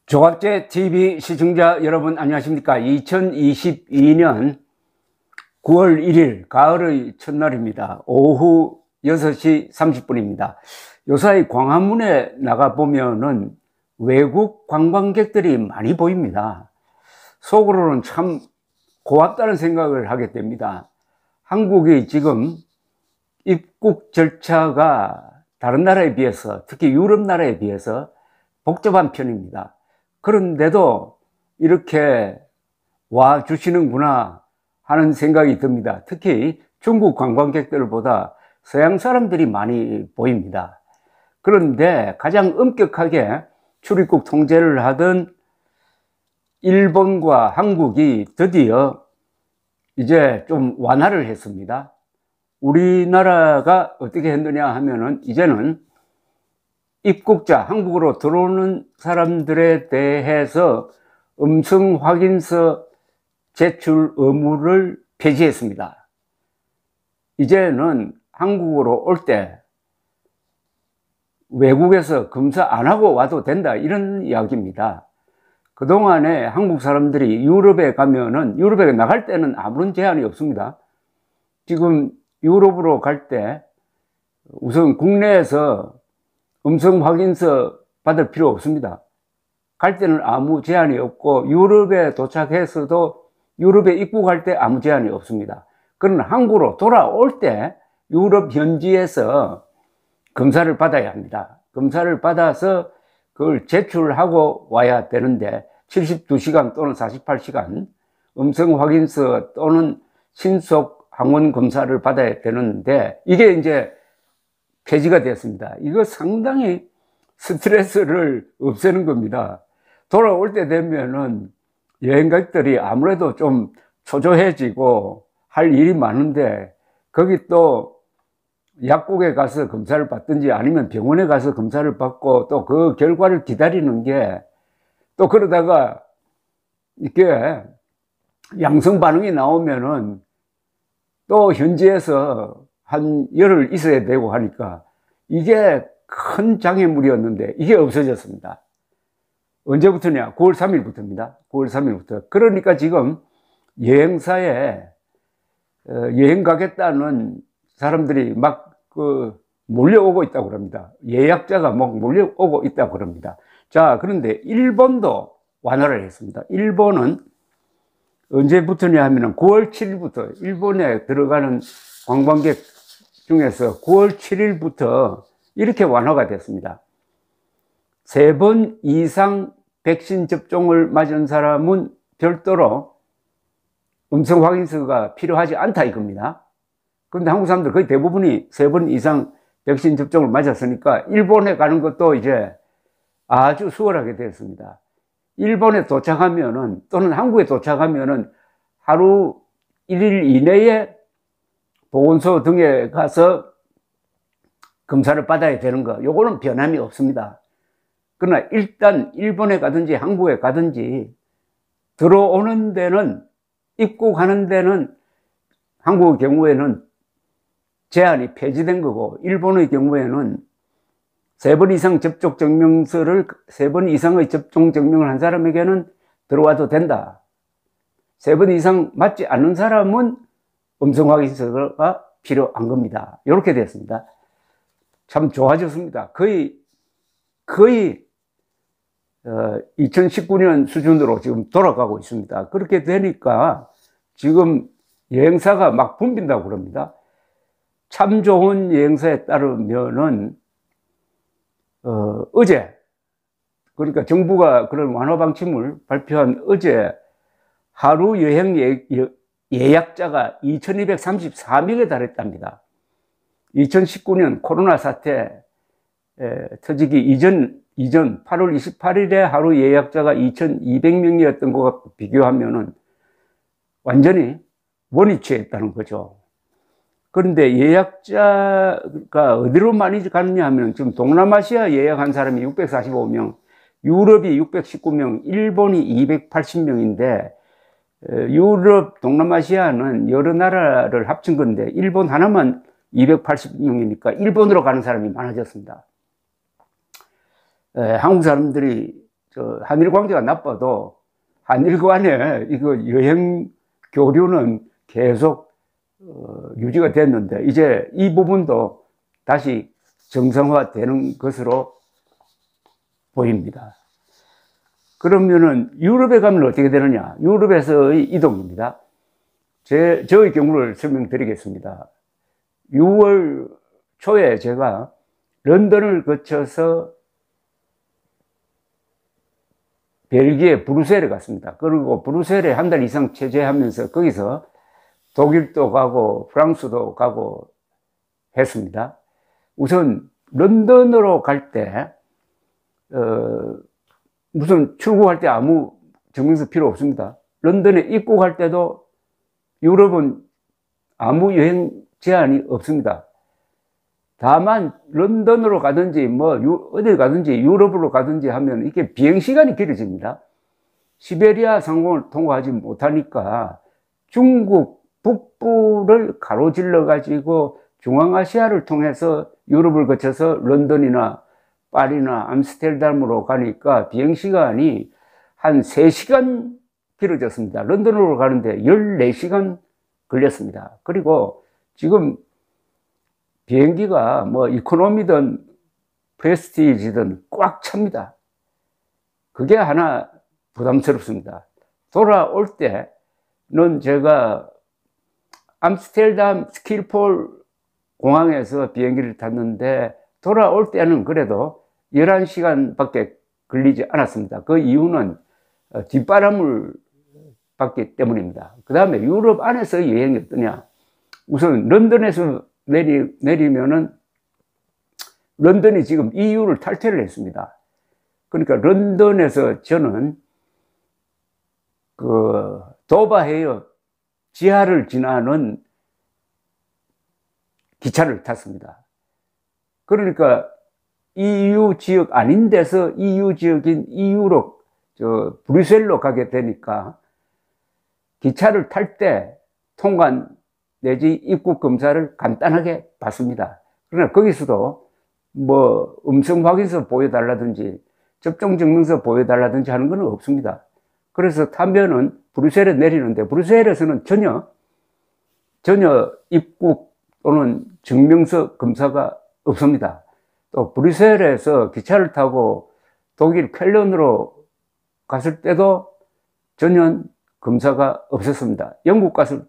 조갑제 TV 시청자 여러분 안녕하십니까. 2022년 9월 1일 가을의 첫날입니다. 오후 6시 30분입니다. 요사이 광화문에 나가보면은 외국 관광객들이 많이 보입니다. 속으로는 참 고맙다는 생각을 하게 됩니다. 한국이 지금 입국 절차가 다른 나라에 비해서, 특히 유럽 나라에 비해서 복잡한 편입니다. 그런데도 이렇게 와 주시는구나 하는 생각이 듭니다. 특히 중국 관광객들보다 서양 사람들이 많이 보입니다. 그런데 가장 엄격하게 출입국 통제를 하던 일본과 한국이 드디어 이제 좀 완화를 했습니다. 우리나라가 어떻게 했느냐 하면은 이제는 입국자, 한국으로 들어오는 사람들에 대해서 음성 확인서 제출 의무를 폐지했습니다. 이제는 한국으로 올 때 외국에서 검사 안 하고 와도 된다, 이런 이야기입니다. 그동안에 한국 사람들이 유럽에 가면은, 유럽에 나갈 때는 아무런 제한이 없습니다. 지금 유럽으로 갈 때 우선 국내에서 음성 확인서 받을 필요 없습니다. 갈 때는 아무 제한이 없고, 유럽에 도착해서도 유럽에 입국할 때 아무 제한이 없습니다. 그러나 한국으로 돌아올 때 유럽 현지에서 검사를 받아야 합니다. 검사를 받아서 그걸 제출하고 와야 되는데 72시간 또는 48시간 음성 확인서 또는 신속 항원 검사를 받아야 되는데, 이게 이제 폐지가 되었습니다. 이거 상당히 스트레스를 없애는 겁니다. 돌아올 때 되면은 여행객들이 아무래도 좀 초조해지고 할 일이 많은데, 거기 또 약국에 가서 검사를 받든지 아니면 병원에 가서 검사를 받고 또 그 결과를 기다리는 게, 또 그러다가 이게 양성 반응이 나오면은 또 현지에서 한 열흘 있어야 되고 하니까 이게 큰 장애물이었는데 이게 없어졌습니다. 언제부터냐? 9월 3일부터입니다. 9월 3일부터. 그러니까 지금 여행사에 여행 가겠다는 사람들이 막 몰려오고 있다고 그럽니다. 예약자가 막 몰려오고 있다고 그럽니다. 자, 그런데 일본도 완화를 했습니다. 일본은 언제부터냐 하면은 9월 7일부터 일본에 들어가는 관광객 중에서 9월 7일부터 이렇게 완화가 됐습니다. 3번 이상 백신 접종을 맞은 사람은 별도로 음성 확인서가 필요하지 않다, 이겁니다. 그런데 한국 사람들 거의 대부분이 3번 이상 백신 접종을 맞았으니까 일본에 가는 것도 이제 아주 수월하게 되었습니다. 일본에 도착하면은, 또는 한국에 도착하면은 하루 1일 이내에 보건소 등에 가서 검사를 받아야 되는 거, 요거는 변함이 없습니다. 그러나 일단 일본에 가든지 한국에 가든지 들어오는 데는, 입국하는 데는 한국의 경우에는 제한이 폐지된 거고, 일본의 경우에는 3번 이상 접촉 증명서를, 3번 이상의 접종 증명을 한 사람에게는 들어와도 된다. 3번 이상 맞지 않는 사람은 음성 확인서가 필요한 겁니다. 이렇게 됐습니다. 참 좋아졌습니다. 거의 2019년 수준으로 지금 돌아가고 있습니다. 그렇게 되니까 지금 여행사가 막 붐빈다고 그럽니다. 참 좋은 여행사에 따르면은 어제, 그러니까 정부가 그런 완화 방침을 발표한 어제 하루 여행 예약자가 2234명에 달했답니다. 2019년 코로나 사태 터지기 이전 8월 28일에 하루 예약자가 2200명이었던 것과 비교하면은 완전히 원위치했다는 거죠. 그런데 예약자가 어디로 많이 가느냐 하면, 지금 동남아시아 예약한 사람이 645명, 유럽이 619명, 일본이 280명인데, 유럽, 동남아시아는 여러 나라를 합친 건데 일본 하나만 280명이니까 일본으로 가는 사람이 많아졌습니다. 한국 사람들이 한일 관계가 나빠도 한일 간에 이거 여행 교류는 계속 유지가 됐는데 이제 이 부분도 다시 정상화되는 것으로 보입니다. 그러면은 유럽에 가면 어떻게 되느냐? 유럽에서의 이동입니다. 저의 경우를 설명드리겠습니다. 6월 초에 제가 런던을 거쳐서 벨기에 브뤼셀에 갔습니다. 그리고 브뤼셀에 한 달 이상 체제하면서 거기서 독일도 가고 프랑스도 가고 했습니다. 우선 런던으로 갈 때 무슨 출국할 때 아무 증명서 필요 없습니다. 런던에 입국할 때도 유럽은 아무 여행 제한이 없습니다. 다만 런던으로 가든지 어디 가든지 유럽으로 가든지 하면 이게 비행 시간이 길어집니다. 시베리아 상공을 통과하지 못하니까 중국 북부를 가로질러 가지고 중앙아시아를 통해서 유럽을 거쳐서 런던이나 파리나 암스테르담으로 가니까 비행 시간이 한 3시간 길어졌습니다. 런던으로 가는데 14시간 걸렸습니다. 그리고 지금 비행기가 이코노미든 프레스티지든 꽉 찹니다. 그게 하나 부담스럽습니다. 돌아올 때는 제가 암스테르담 스킬폴 공항에서 비행기를 탔는데 돌아올 때는 그래도 11시간밖에 걸리지 않았습니다. 그 이유는 뒷바람을 받기 때문입니다. 그 다음에 유럽 안에서 여행이 어떠냐? 우선 런던에서 내리면은 런던이 지금 EU를 탈퇴를 했습니다. 그러니까 런던에서 저는 그 도바해협 지하를 지나는 기차를 탔습니다. 그러니까 EU 지역 아닌 데서 EU 지역인 EU로 브뤼셀로 가게 되니까 기차를 탈 때 통관 내지 입국 검사를 간단하게 받습니다. 그러나 거기서도 음성 확인서 보여달라든지 접종 증명서 보여달라든지 하는 건 없습니다. 그래서 타면은 브뤼셀에 내리는데 브뤼셀에서는 전혀 입국 또는 증명서 검사가 없습니다. 또 브뤼셀에서 기차를 타고 독일 쾰른으로 갔을 때도 전혀 검사가 없었습니다. 영국 갔을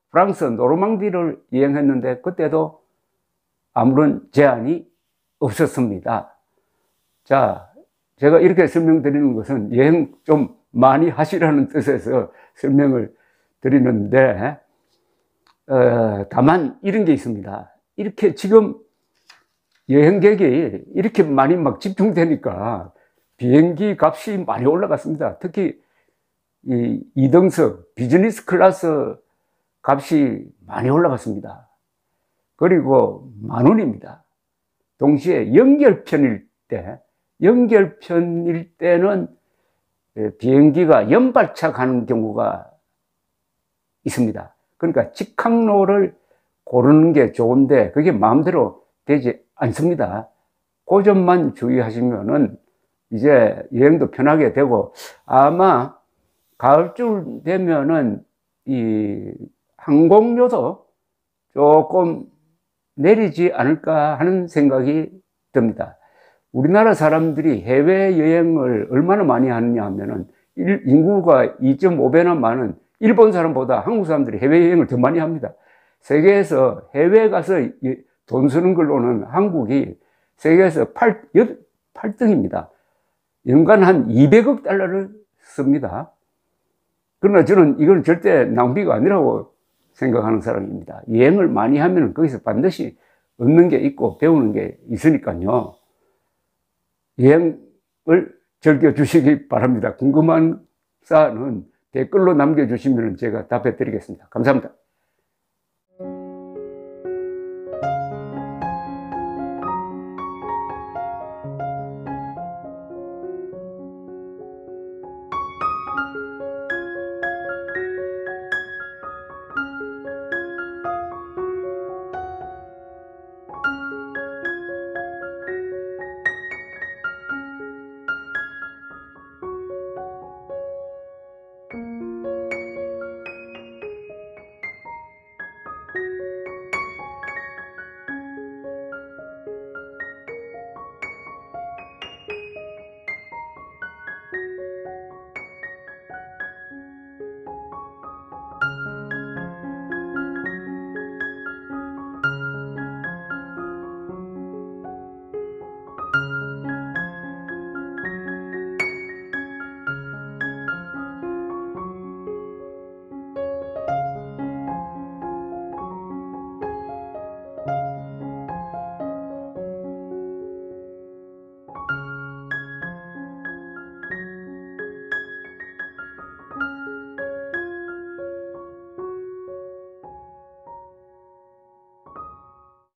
프랑스 노르망디를 여행했는데 그때도 아무런 제한이 없었습니다. 자, 제가 이렇게 설명드리는 것은 여행 좀 많이 하시라는 뜻에서 설명을 드리는데 다만 이런 게 있습니다. 이렇게 지금 여행객이 이렇게 많이 집중되니까 비행기 값이 많이 올라갔습니다. 특히 이 2등석 비즈니스 클래스 값이 많이 올라갔습니다. 그리고 10,000원입니다. 동시에 연결편일 때는 비행기가 연발차 가는 경우가 있습니다. 그러니까 직항로를 고르는 게 좋은데 그게 마음대로 되지 않습니다. 그 점만 주의하시면은 이제 여행도 편하게 되고 아마 가을쯤 되면은 이 항공료도 조금 내리지 않을까 하는 생각이 듭니다. 우리나라 사람들이 해외여행을 얼마나 많이 하느냐 하면은 인구가 2.5배나 많은 일본 사람보다 한국 사람들이 해외여행을 더 많이 합니다. 세계에서 해외에 가서 돈 쓰는 걸로는 한국이 세계에서 8등입니다. 연간 한 200억 달러를 씁니다. 그러나 저는 이건 절대 낭비가 아니라고 생각하는 사람입니다. 여행을 많이 하면 거기서 반드시 얻는 게 있고 배우는 게 있으니까요. 여행을 즐겨주시기 바랍니다. 궁금한 사안은 댓글로 남겨주시면 제가 답해 드리겠습니다. 감사합니다.